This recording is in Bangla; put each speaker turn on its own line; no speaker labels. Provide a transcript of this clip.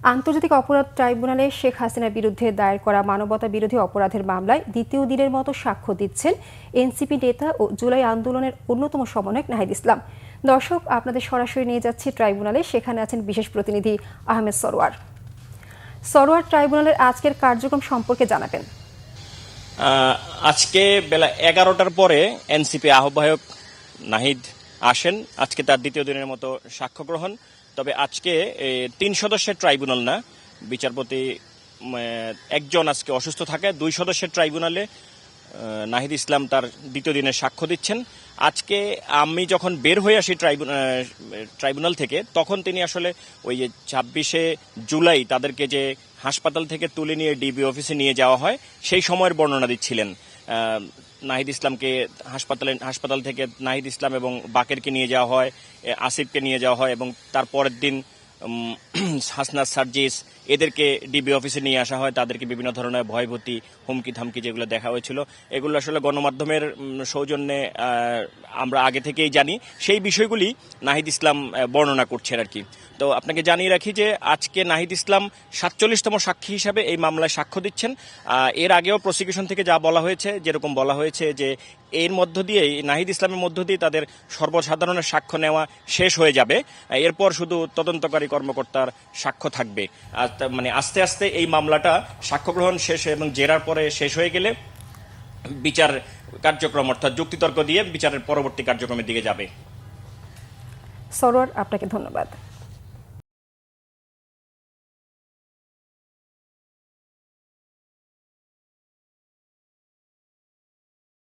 আন্তর্জাতিক অপরাধ ট্রাইব্যুনালে শেখ হাসিনার বিরুদ্ধে দায়ের করা মানবতা বিরোধী অপরাধের মামলায় দ্বিতীয় দিনের মতো সাক্ষ্য দিচ্ছেন এনসিপি নেতা ও জুলাই আন্দোলনের অন্যতম সমন্বয়ক নাহিদ ইসলাম। দর্শক, আপনাদের সরাসরি নিয়ে যাচ্ছি ট্রাইব্যুনালে। সেখানে আছেন বিশেষ প্রতিনিধি আহমেদ সরোয়ার। সরোয়ার, ট্রাইব্যুনালের আজকের কার্যক্রম সম্পর্কে জানাবেন।
আজকে বেলা 11টার পরে এনসিপি আহ্বায়ক নাহিদ আসেন। আজকে তার দ্বিতীয় দিনের মতো সাক্ষ্য গ্রহণ। তবে আজকে 3 সদস্যের ট্রাইব্যুনাল না, বিচারপতি একজন আজকে অসুস্থ থাকে। 2 সদস্যের ট্রাইব্যুনালে নাহিদ ইসলাম তার দ্বিতীয় দিনের সাক্ষ্য দিচ্ছেন। আজকে আমি যখন বের হয়ে আসি ট্রাইব্যুনাল থেকে, তখন তিনি আসলে ওই যে 26শে জুলাই তাদেরকে যে হাসপাতাল থেকে তুলে নিয়ে ডিবি অফিসে নিয়ে যাওয়া হয় সেই সময়ের বর্ণনা দিচ্ছিলেন। নাহিদ ইসলামকে হাসপাতাল থেকে নাহিদ ইসলাম এবং বাকেরকে নিয়ে যাওয়া হয়, আসিফকে নিয়ে যাওয়া হয় এবং তার পরের দিন হাসনাত সার্জিস এদেরকে ডিবি অফিসে নিয়ে আসা হয়। তাদেরকে বিভিন্ন ধরনের ভয়ভীতি, হুমকি ধামকি যেগুলো দেখা হয়েছিল, এগুলো আসলে গণমাধ্যমের সৌজন্যে আমরা আগে থেকেই জানি। সেই বিষয়গুলি নাহিদ ইসলাম বর্ণনা করছেন আর কি। তো আপনাকে জানিয়ে রাখি যে আজকে নাহিদ ইসলাম 47তম সাক্ষী হিসাবে এই মামলায় সাক্ষ্য দিচ্ছেন। এর আগেও প্রসিকিউশন থেকে যা বলা হয়েছে, যেরকম বলা হয়েছে যে এর মধ্য দিয়ে, নাহিদ ইসলামের মধ্য দিয়ে তাদের সর্বসাধারণের সাক্ষ্য নেওয়া শেষ হয়ে যাবে। এরপর শুধু তদন্তকারী কর্মকর্তার সাক্ষ্য থাকবে। মানে আস্তে আস্তে এই মামলাটা সাক্ষ্য গ্রহণ শেষ এবং জেরার পরে শেষ হয়ে গেলে বিচার কার্যক্রম অর্থাৎ যুক্তিতর্ক দিয়ে বিচারের পরবর্তী কার্যক্রমের দিকে যাবে।
সরোয়ার, আপনাকে ধন্যবাদ।